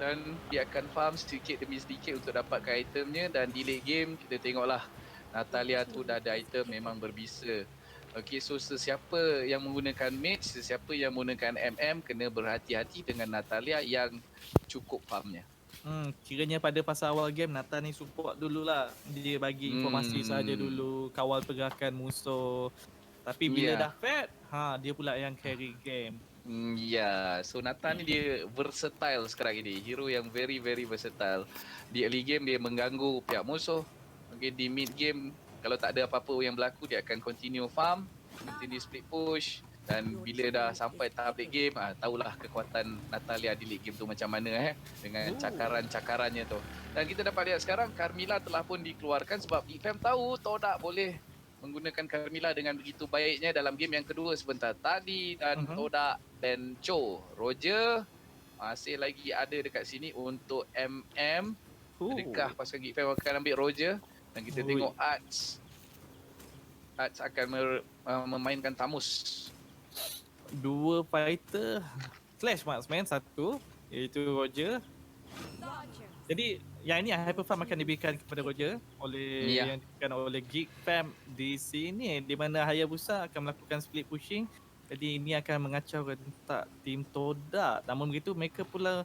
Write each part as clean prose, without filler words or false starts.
dan dia akan farm sedikit demi sedikit untuk dapatkan itemnya. Dan di late game kita tengoklah Natalia tu dah ada item memang berbisa. Okey, so sesiapa yang menggunakan mage, sesiapa yang menggunakan MM kena berhati-hati dengan Natalia yang cukup farmnya. Kiranya pada fasa awal game Nathan ni support dululah. Dia bagi informasi saja dulu, kawal pergerakan musuh. Tapi bila dah fed, dia pula yang carry game. Ya, so Nathan ni dia versatile sekarang ini. Hero yang very very versatile. Di early game dia mengganggu pihak musuh. Okay, di mid game kalau tak ada apa-apa yang berlaku dia akan continue farm, continue split push. Dan bila dah sampai tahap late game, tahulah kekuatan Natalia di late game tu macam mana dengan cakaran-cakarannya tu. Dan kita dapat lihat sekarang Carmilla telah pun dikeluarkan sebab Ifam tahu Todak boleh menggunakan Carmilla dengan begitu baiknya dalam game yang kedua sebentar tadi. Dan Todak dan Cho, Roger masih lagi ada dekat sini untuk MM. Adakah pasukan Geek Fam akan ambil Roger? Dan kita tengok Arts akan memainkan Tamus. Dua fighter Clash marksman, satu iaitu Roger. Jadi yang ini Hyper Farm akan diberikan kepada Roger yang diberikan oleh Geek Fam di sini, di mana Hayabusa akan melakukan split pushing. Jadi ini akan mengacau rentak tim Todak. Namun begitu mereka pula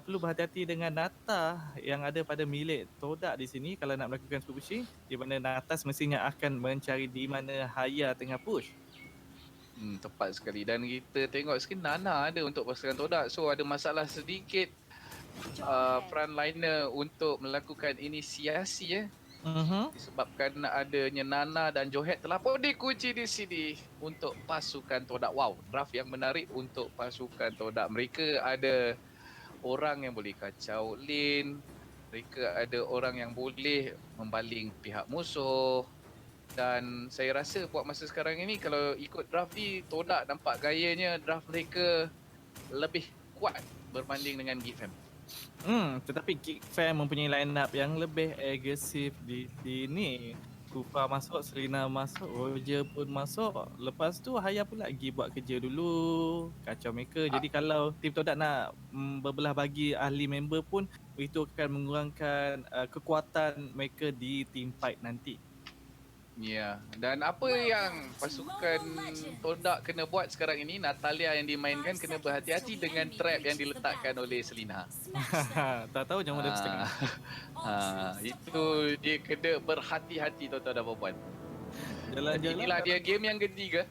perlu berhati-hati dengan Nata yang ada pada milik Todak di sini kalau nak melakukan split pushing, di mana Nata semestinya akan mencari di mana Haya tengah push. Tepat sekali. Dan kita tengok sikit Nana ada untuk pasukan Todak. So ada masalah sedikit frontliner untuk melakukan inisiasi disebabkan adanya Nana dan Johet telah pun dikunci di sini untuk pasukan Todak. Wow, draft yang menarik untuk pasukan Todak. Mereka ada orang yang boleh kacau lane, mereka ada orang yang boleh membaling pihak musuh. Dan saya rasa buat masa sekarang ini kalau ikut draft ni, Todak nampak gayanya draft mereka lebih kuat berbanding dengan Geek Fam. Tetapi Geek Fam mempunyai line up yang lebih agresif di sini. Kupa masuk, Serena masuk, Roger pun masuk. Lepas tu Haya pula pergi buat kerja dulu, kacau mereka. Jadi kalau tim Todak nak berbelah bagi ahli member pun, itu akan mengurangkan kekuatan mereka di team fight nanti. Ya, dan apa yang pasukan Todak kena buat sekarang ini, Natalia yang dimainkan kena berhati-hati dengan trap yang diletakkan oleh Selina. Tak tahu jangan dah setengah. Itu dia kena berhati-hati tuan-tuan dan puan-puan. Jalan-jalan. Inilah dia game yang ketiga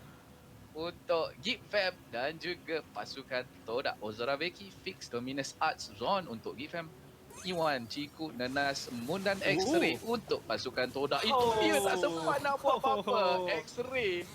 untuk Geek Fam dan juga pasukan Todak. Ozora Veki fix Dominus Arts Zone untuk Geek Fam. Iwan, Ciku, Nanas, Moon dan X-Ray untuk pasukan Todak. Itu dia tak sempat nak buat apa-apa. X-Ray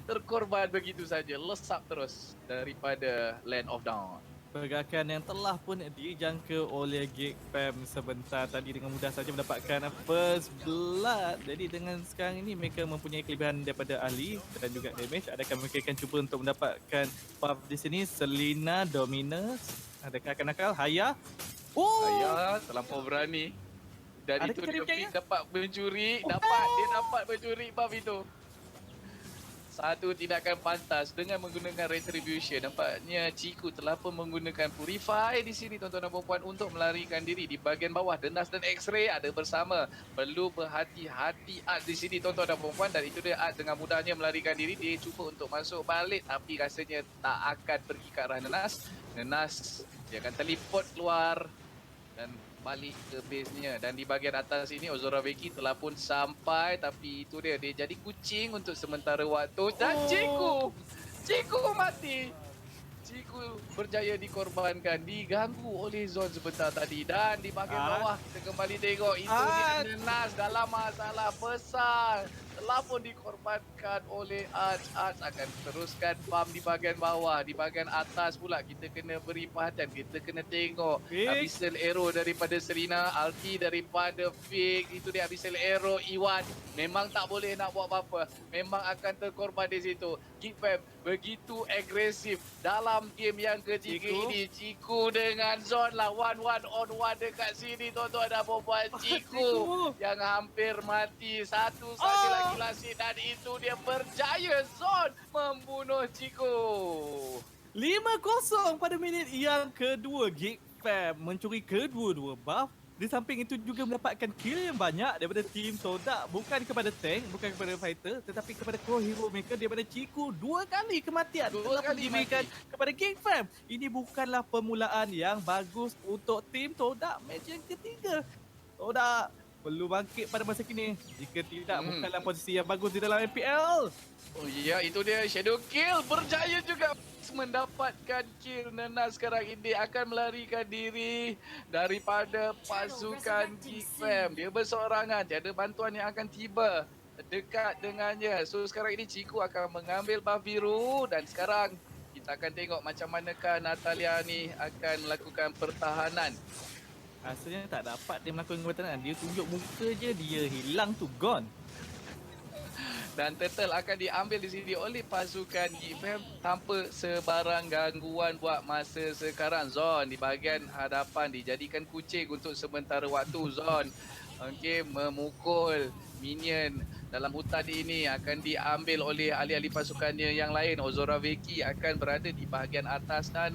terkorban begitu saja. Lesap terus daripada Land of Dawn. Pergerakan yang telah pun dijangka oleh Geek Fam sebentar tadi dengan mudah saja mendapatkan first blood. Jadi dengan sekarang ini mereka mempunyai kelebihan daripada ahli dan juga damage. Adakah mereka akan cuba untuk mendapatkan buff di sini? Selena, Dominus. Adakah akan nakal? Haya. Haya terlampau berani. Dan itu dia dapat mencuri. Dia dapat mencuri buff itu. Satu tindakan pantas dengan menggunakan Retribution. Nampaknya Ciku telah pun menggunakan Purify di sini tuan-tuan dan puan untuk melarikan diri. Di bahagian bawah Denas dan X-Ray ada bersama. Perlu berhati-hati Art di sini tuan-tuan dan puan. Dan itu dia Art dengan mudahnya melarikan diri. Dia cuba untuk masuk balik tapi rasanya tak akan pergi ke arah Denas. Denas dia akan teleport keluar dan balik ke base-nya. Dan di bahagian atas ini Ozora Veki telah pun sampai, tapi itu dia jadi kucing untuk sementara waktu. Dan Ciku mati. Ciku berjaya dikorbankan, diganggu oleh Zon sebentar tadi. Dan di bahagian bawah kita kembali tengok itu dia Nas dalam masalah besar. Telah pun dikorbankan oleh Arts. Arts akan teruskan farm di bahagian bawah. Di bahagian atas pula kita kena beri perhatian. Kita kena tengok Abyssal Arrow daripada Serena, ulti daripada Fig. Itu dia Abyssal Arrow Iwan. Memang tak boleh nak buat apa-apa. Memang akan terkorban di situ. Geek Fam begitu agresif dalam game yang ketiga ini. Ciku dengan Zon lah one on one dekat sini tuan-tuan dan puan-puan. Ciku yang hampir mati. Satu saja lagi lasik dan itu dia berjaya. Zon membunuh Ciku. 5-0 pada minit yang kedua. Geek Fam mencuri kedua-dua buff. Di samping itu juga mendapatkan kill yang banyak daripada tim Sodak. Bukan kepada tank, bukan kepada fighter, tetapi kepada core hero maker daripada Ciku. 2 kali kematian telah pun diberikan kepada King Fam. Ini bukanlah permulaan yang bagus untuk tim Sodak match yang ketiga. Sodak perlu bangkit pada masa kini. Jika tidak, bukanlah posisi yang bagus di dalam MPL. Oh ya, itu dia Shadow Kill berjaya juga mendapatkan kill. Nenas sekarang ini akan melarikan diri daripada pasukan Geek Fam. Dia berseorangan, tiada bantuan yang akan tiba dekat dengannya. So sekarang ini Ciku akan mengambil buff biru dan sekarang kita akan tengok macam manakah Natalia ni akan melakukan pertahanan. Rasanya tak dapat dia melakukan pertahanan. Dia tunjuk muka je, dia hilang tu, gone. Dan turtle akan diambil di sini oleh pasukan Geek Fam tanpa sebarang gangguan buat masa sekarang. Zon di bahagian hadapan dijadikan kucing untuk sementara waktu. Zon okey, memukul minion dalam hutan ini akan diambil oleh ahli-ahli pasukannya yang lain. Ozora Veki akan berada di bahagian atas dan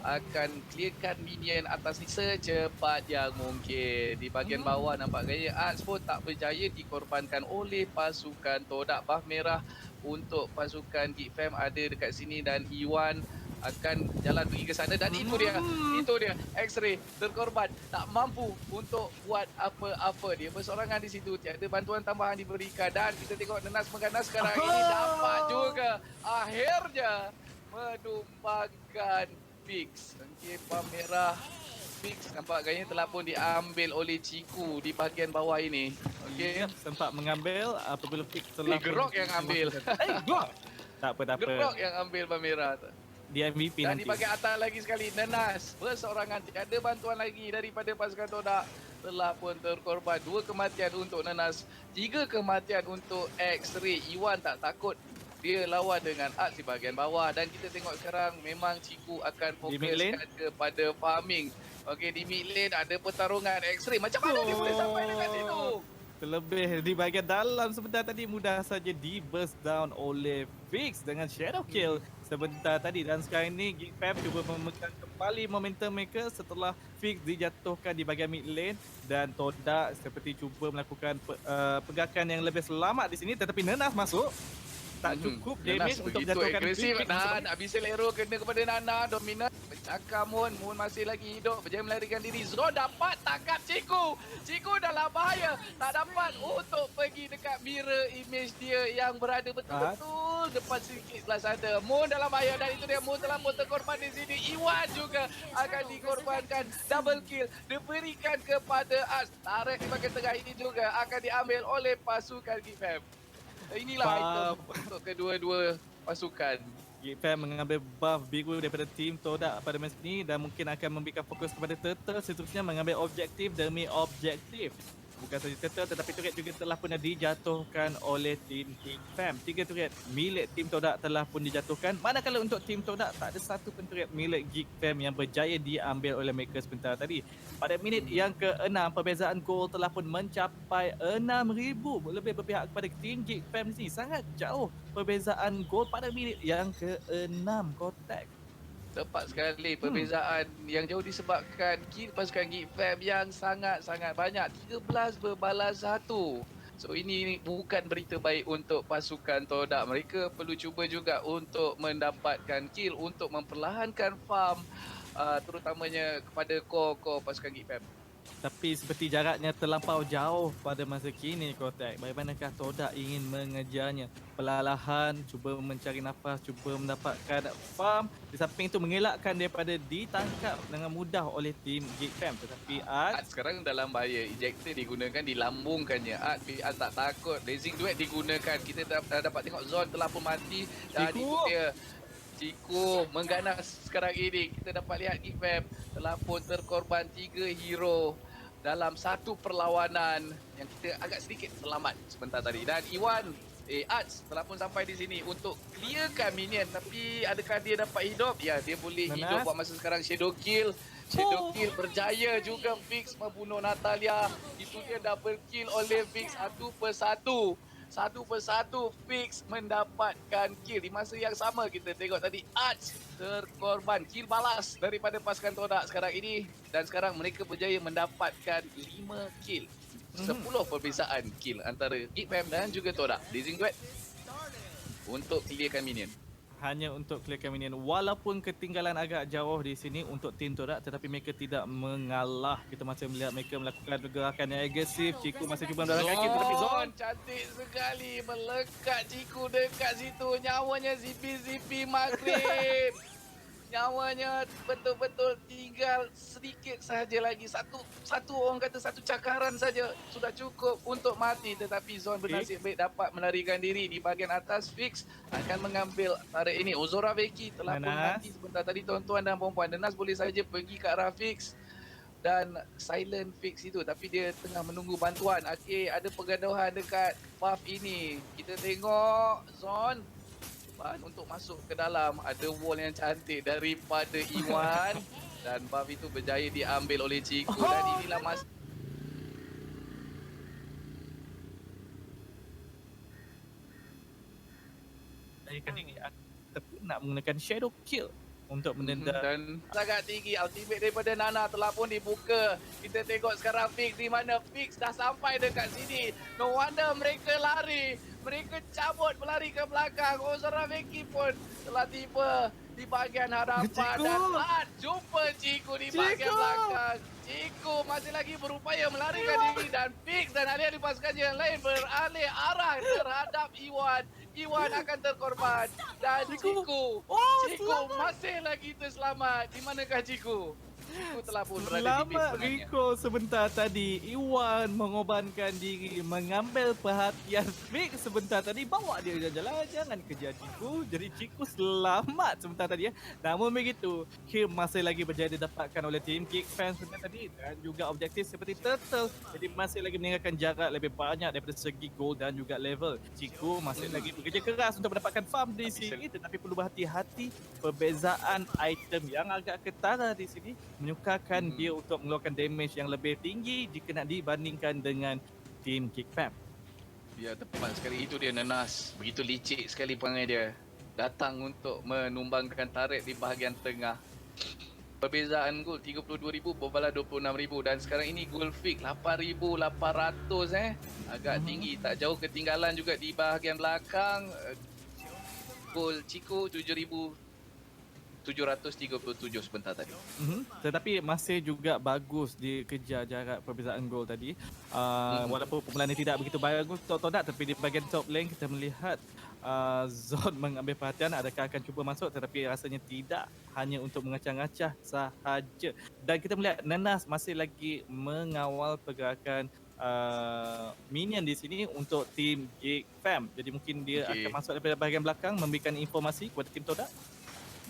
akan clearkan minion atas ni secepat yang mungkin. Di bahagian bawah nampak gaya Arts pun tak berjaya dikorbankan oleh pasukan Todak. Buff merah untuk pasukan Geek Fam ada dekat sini dan Iwan akan jalan pergi ke sana dan itu dia X-Ray terkorban, tak mampu untuk buat apa-apa. Dia bersorangan di situ, tiada bantuan tambahan diberikan dan kita tengok Nenas mengganas sekarang ini dapat juga akhirnya menumbangkan Fix. Okey, pam merah Fix nampak gayanya telah pun diambil oleh Ciku di bahagian bawah ini. Okey, sempat mengambil apabila Fix telah Grok yang ambil. Grok. Tak apa. Grok yang ambil pam merah tu. Dia MVP dan nanti. di bahagian atas lagi sekali Nenas berseorangan, tiada bantuan lagi daripada pasukan Todak. Telah pun terkorban 2 kematian untuk Nenas, 3 kematian untuk X-Ray. Iwan tak takut, dia lawan dengan Arts di bahagian bawah dan kita tengok sekarang memang Ciku akan fokuskan kepada farming. Okey, di mid lane ada pertarungan X-Ray. Macam mana dia boleh sampai dekat situ? Terlebih di bahagian dalam sebentar tadi mudah saja di burst down oleh Fix dengan shadow kill sebentar tadi dan sekarang ini Geek Fam cuba memegang kembali momentum mereka setelah Fix dijatuhkan di bahagian mid lane dan Todak seperti cuba melakukan pergerakan yang lebih selamat di sini tetapi Nenas masuk. Tak cukup damage untuk menjatuhkan agresif. Dan habis arrow kena kepada Nana. Dominan bercakap Moon masih lagi hidup, berjaya melarikan diri. Zron dapat tangkap Ciku. Ciku dalam bahaya, tak dapat untuk pergi dekat mirror image dia yang berada betul-betul depan sedikit sebelah sana. Moon dalam bahaya dan itu dia Moon telah pun terkorban di sini. Iwan juga akan dikorbankan. Double kill diberikan kepada Arts. Tarik di bahagian tengah ini juga akan diambil oleh pasukan Geek Fam. Inilah item untuk kedua-dua pasukan. Geek Fam mengambil buff biru daripada tim Todak pada match ini dan mungkin akan memberikan fokus kepada Turtle seterusnya mengambil objektif demi objektif. Bukan saja Turtle tetapi turret juga telah pun dijatuhkan oleh tim Geek Fam. 3 turret milik tim Todak telah pun dijatuhkan. Manakala untuk tim Todak tak ada satu pun turret milik Geek Fam yang berjaya diambil oleh mereka sebentar tadi. Pada minit yang ke-6 perbezaan gol telah pun mencapai 6,000 lebih berpihak kepada tim Geek Fam di sini. Sangat jauh perbezaan gol pada minit yang ke-6 kotak. Tepat sekali, perbezaan yang jauh disebabkan kill pasukan Geek Fam yang sangat-sangat banyak. 13 berbalas 1. So ini bukan berita baik untuk pasukan Todak. Mereka perlu cuba juga untuk mendapatkan kill untuk memperlahankan farm terutamanya kepada core pasukan Geek Fam. Tapi seperti jaraknya terlampau jauh pada masa kini Kotak. Bagaimanakah Todak ingin mengejarnya? Perlahan cuba mencari nafas, cuba mendapatkan farm. Di samping itu mengelakkan daripada ditangkap dengan mudah oleh tim Geek Fam. Tetapi Arts sekarang dalam bahaya. Ejector digunakan, dilambungkannya. Arts tak takut. Blazing Duet digunakan. Kita dah dapat tengok Zon telah pun mati. Dan itu dia. Ciku mengganas sekarang ini. Kita dapat lihat Geek Fam telah pun terkorban 3 hero dalam satu perlawanan yang kita agak sedikit selamat sebentar tadi. Dan Iwan Arts telah pun sampai di sini untuk clearkan minion. Tapi adakah dia dapat hidup? Ya, dia boleh hidup buat masa sekarang. Shadow kill berjaya juga Fix membunuh Natalia. Itu dia double kill oleh Fix 1 per 1. Satu persatu Fix mendapatkan kill. Di masa yang sama kita tengok tadi Arch terkorban kill balas daripada pasukan Todak sekarang ini. Dan sekarang mereka berjaya mendapatkan 5 kill. 10 perbezaan kill antara Geekfam dan juga Todak. Dizingguet untuk clearkan minion. Hanya untuk clearkan minion. Walaupun ketinggalan agak jauh di sini untuk tim Todak, tetapi mereka tidak mengalah. Kita masih melihat mereka melakukan gerakan yang agresif. Ciku masih cuba mendapatkan kaki, tetapi Zon cantik sekali melekat Ciku dekat situ. Nyawanya zipi-zipi maghrib. Nyawanya betul-betul tinggal sedikit saja lagi. Satu orang kata satu cakaran saja sudah cukup untuk mati. Tetapi Zon bernasib baik dapat melarikan diri di bahagian atas. Fix akan mengambil tarik ini. Ozora Veki telah pun mati sebentar tadi tuan-tuan dan puan-puan. Nenas boleh saja pergi ke arah Fix dan silent Fix itu, tapi dia tengah menunggu bantuan. Okey, ada pergaduhan dekat buff ini. Kita tengok Zon untuk masuk ke dalam. Ada wall yang cantik daripada Iwan dan buff itu berjaya diambil oleh Ciku. Dan inilah masa kali ini nak menggunakan shadow kill untuk menendang. dan sangat tinggi. Ultimate daripada Nana telah pun dibuka. Kita tengok sekarang Fix di mana. Fix dah sampai dekat sini. No wonder mereka lari. Mereka cabut berlari ke belakang. Ozora Veki pun telah tiba di bahagian hadapan. Dan jumpa Ciku di bahagian belakang. Ciku masih lagi berupaya melarikan diri. Dan Fix dan ahli-ahli pasukan yang lain beralih arah terhadap Iwan. Iwan akan terkorban. Dan Ciku masih lagi terselamat. Di manakah Ciku? Ciku telah pun berada di base Selamat Rico sebentar tadi. Iwan mengorbankan diri, mengambil perhatian Fix sebentar tadi, bawa dia jalan-jalan, jangan kejar Ciku. Jadi Ciku selamat sebentar tadi ya. Namun begitu, kill masih lagi berjaya didapatkan oleh tim Geekfam sebentar tadi dan juga objektif seperti Turtle. Jadi masih lagi meninggalkan jarak lebih banyak daripada segi goal dan juga level. Ciku masih lagi bekerja keras untuk mendapatkan farm di sini, tetapi perlu berhati-hati perbezaan item yang agak ketara di sini menyukarkan dia untuk mengeluarkan damage yang lebih tinggi jika nak dibandingkan dengan tim Geekfam. Ya, tepat sekali. Itu dia Nenas. Begitu licik sekali perangai dia. Datang untuk menumbangkan turret di bahagian tengah. Perbezaan gol 32,000 berbalas 26,000 dan sekarang ini gol fix 8,800 agak tinggi, tak jauh ketinggalan juga di bahagian belakang. Gol Ciku 7,737 sebentar tadi. Tetapi masih juga bagus dikejar jarak perbezaan gol tadi. Walaupun permulaan tidak begitu bagus Todak, tapi di bahagian top lane kita melihat Zon mengambil perhatian, adakah akan cuba masuk, tetapi rasanya tidak, hanya untuk mengacah-ngacah sahaja. Dan kita melihat Nenas masih lagi mengawal pergerakan minion di sini untuk tim Geekfam. Jadi mungkin dia akan masuk daripada bahagian belakang memberikan informasi kepada tim Todak.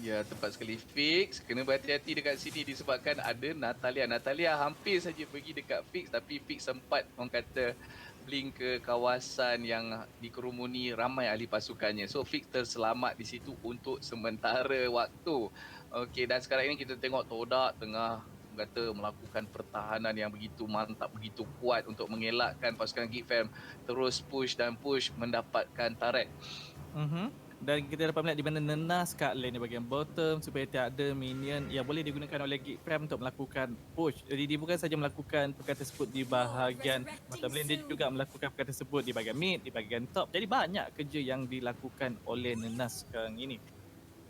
Ya, tepat sekali Fix. Kena berhati-hati dekat sini disebabkan ada Natalia. Natalia hampir saja pergi dekat Fix, tapi Fix sempat orang kata blink ke kawasan yang dikerumuni ramai ahli pasukannya. So Fix terselamat di situ untuk sementara waktu. Okey, dan sekarang ini kita tengok Todak tengah kata melakukan pertahanan yang begitu mantap, begitu kuat untuk mengelakkan pasukan Geekfam terus push dan push mendapatkan turret. Dan kita dapat melihat di mana Nenas kat lane di bahagian bottom supaya tiada minion yang boleh digunakan oleh Geekfam untuk melakukan push. Jadi dia bukan saja melakukan perkara tersebut di bahagian bottom lane, dia juga melakukan perkara tersebut di bahagian mid, di bahagian top. Jadi banyak kerja yang dilakukan oleh Nenas sekarang ini.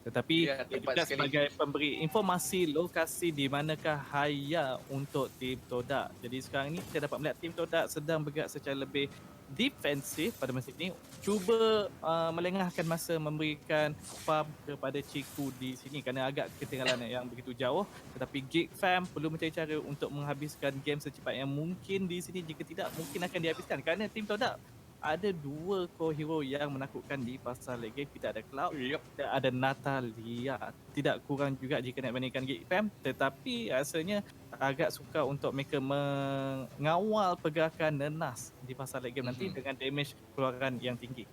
Tetapi dia juga sebagai pemberi informasi lokasi di manakah Haya untuk tim Todak. Jadi sekarang ini kita dapat melihat tim Todak sedang bergerak secara lebih defensif pada masa ini, cuba melengahkan masa memberikan farm kepada Ciku di sini kerana agak ketinggalan yang begitu jauh. Tetapi Geekfam perlu mencari cara untuk menghabiskan game secepat yang mungkin di sini. Jika tidak, mungkin akan dihabiskan kerana tim Todak ada dua core hero yang menakutkan di pasar late game. Kita ada Cloud, kita ada Natalia. Tidak kurang juga jika nak bandingkan Geekfam, tetapi rasanya agak suka untuk mereka mengawal pergerakan Nenas di pasar late game nanti dengan damage keluaran yang tinggi.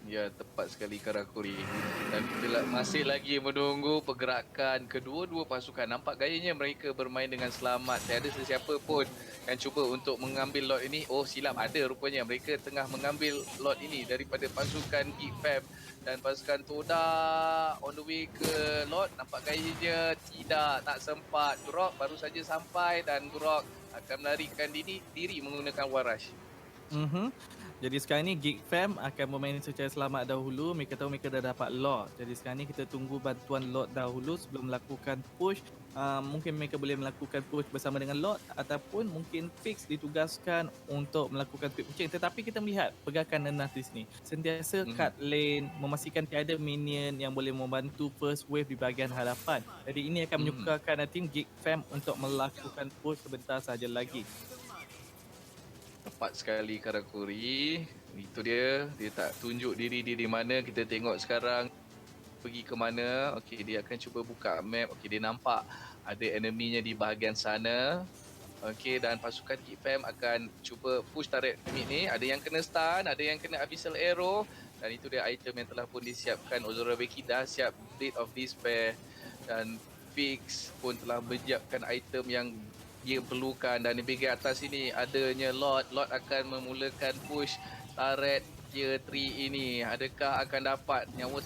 Ya, tepat sekali Karakuri. Dan kita masih lagi menunggu pergerakan kedua-dua pasukan. Nampak gayanya mereka bermain dengan selamat. Tiada sesiapa pun yang cuba untuk mengambil lot ini. Oh, silap ada rupanya. Mereka tengah mengambil lot ini daripada pasukan Geek Fam. Dan pasukan Toda on the way ke lot. Nampak gayanya tidak, tak sempat. Grok baru saja sampai dan Grok akan melarikan diri menggunakan Warash. Jadi sekarang ni Geek Fam akan bermain secara selamat dahulu. Mereka tahu mereka dah dapat lot. Jadi sekarang ni kita tunggu bantuan lot dahulu sebelum melakukan push. Mungkin mereka boleh melakukan push bersama dengan lot ataupun mungkin Fix ditugaskan untuk melakukan speed pushing. Tetapi kita melihat pergerakan Nenas di sini. Sentiasa cut lane, memastikan tiada minion yang boleh membantu first wave di bahagian hadapan. Jadi ini akan menyukarkan tim Geek Fam untuk melakukan push sebentar saja lagi. Tepat sekali Karakuri. Itu dia tak tunjuk diri dia di mana. Kita tengok sekarang pergi ke mana. Okey, dia akan cuba buka map. Okey, dia nampak ada enemy-nya di bahagian sana. Okey, dan pasukan Geek Fam akan cuba push turret mid ni. Ada yang kena stun, ada yang kena abyssal arrow. Dan itu dia item yang telah pun disiapkan. Ozora Beki dah siap Blade of Despair. Dan Fix pun telah menyiapkan item yang dia perlukan. Dan di bahagian atas ini adanya Lord akan memulakan push turret tier 3 ini. Adakah akan dapat nyawa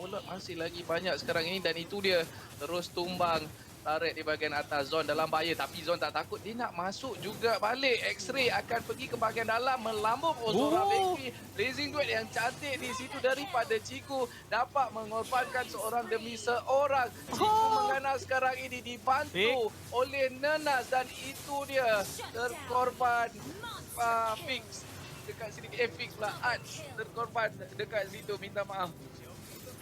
Lord masih lagi banyak sekarang ini. Dan itu dia terus tumbang turret di bahagian atas. Zon dalam bahaya tapi Zon tak takut. Dia nak masuk juga balik. X-Ray akan pergi ke bahagian dalam melambung Ozora Beki. Blazing Duet yang cantik di situ daripada Ciku. Dapat mengorbankan seorang demi seorang. Ciku menganas sekarang ini dibantu oleh Nenas. Dan itu dia terkorban Fix dekat sini. Fix pula Arch terkorban dekat situ. Minta maaf.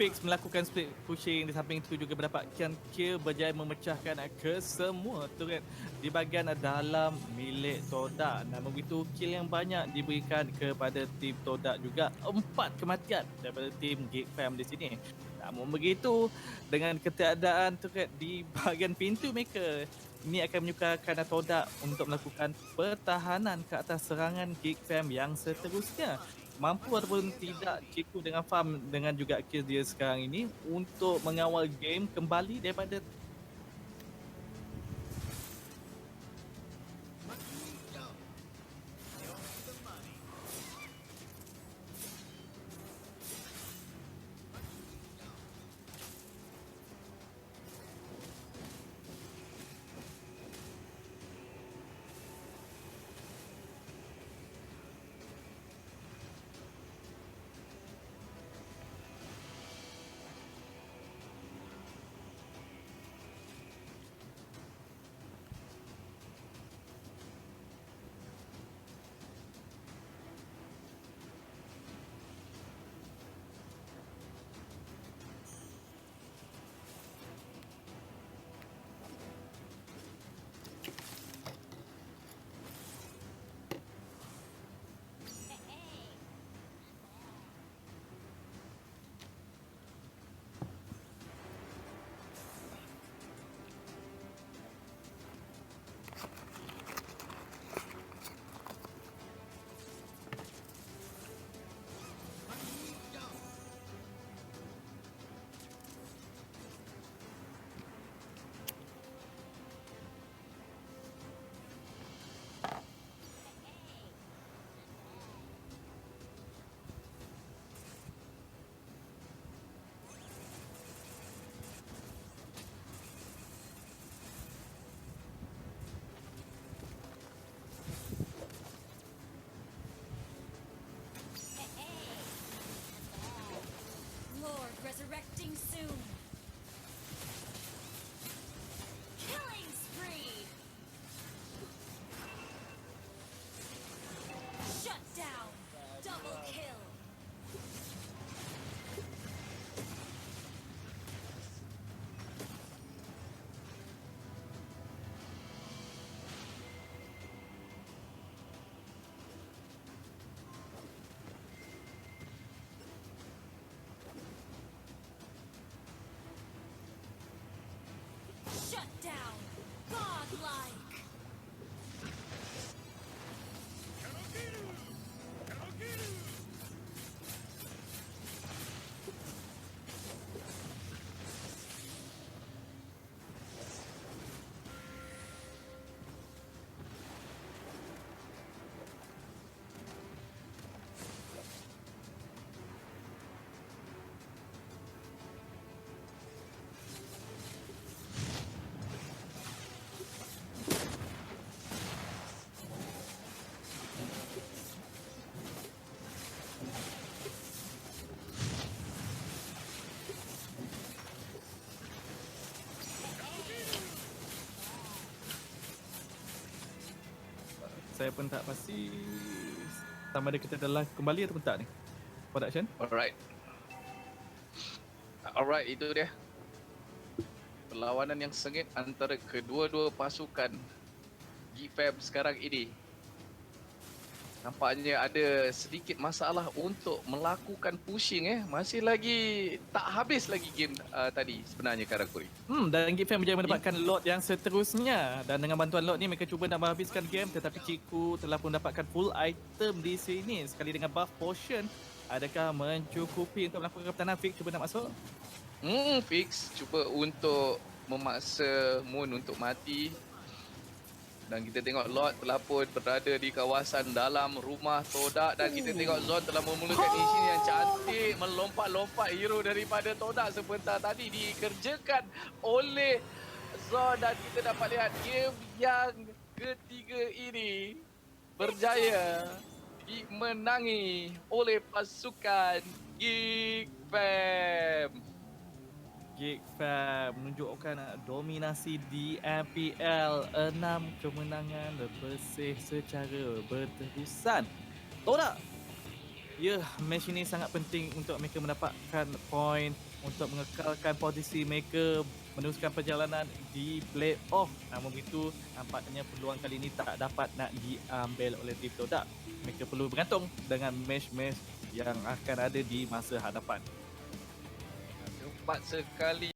Fix melakukan split pushing, di samping itu juga mendapatkan kill, berjaya memecahkan ke semua turret di bahagian dalam milik Todak. Namun begitu kill yang banyak diberikan kepada tim Todak juga. 4 kematian daripada tim Geek Fam di sini. Namun begitu, dengan ketiadaan turret di bahagian pintu mereka, ini akan menyukarkan Todak untuk melakukan pertahanan ke atas serangan Geek Fam yang seterusnya. Mampu ataupun tidak Ciku dengan farm dengan juga kill dia sekarang ini untuk mengawal game kembali daripada Lord resurrecting soon. Killing spree. Shut down. Double kill. Shut down. Godlike. saya pun tak pasti sama ada kita dah live kembali ataupun tak ni. Production. Alright, itu dia. Perlawanan yang sengit antara kedua-dua pasukan GFAM sekarang ini. Nampaknya ada sedikit masalah untuk melakukan pushing. Masih lagi tak habis lagi game tadi sebenarnya Karakuri. Dan GFAM berjaya mendapatkan lot yang seterusnya. Dan dengan bantuan lot ni mereka cuba nak menghabiskan game, tetapi Ciku telah pun mendapatkan full item di sini. Sekali dengan buff potion, adakah mencukupi untuk melakukan pertahanan? Fix cuba nak masuk. Fix cuba untuk memaksa Moon untuk mati. Dan kita tengok Lord telah pun berada di kawasan dalam rumah Todak. Dan kita tengok Zon telah memulakan isi yang cantik. Melompat-lompat hero daripada Todak sebentar tadi dikerjakan oleh Zon. Dan kita dapat lihat game yang ketiga ini berjaya dimenangi oleh pasukan GFAM. GFAM menunjukkan dominasi di MPL, 6 kemenangan bersih secara berterusan. Todak, ya, match ini sangat penting untuk mereka mendapatkan point untuk mengekalkan posisi mereka meneruskan perjalanan di playoff. Namun begitu, nampaknya peluang kali ini tak dapat nak diambil oleh tim Todak. Mereka perlu bergantung dengan match-match yang akan ada di masa hadapan. Cepat sekali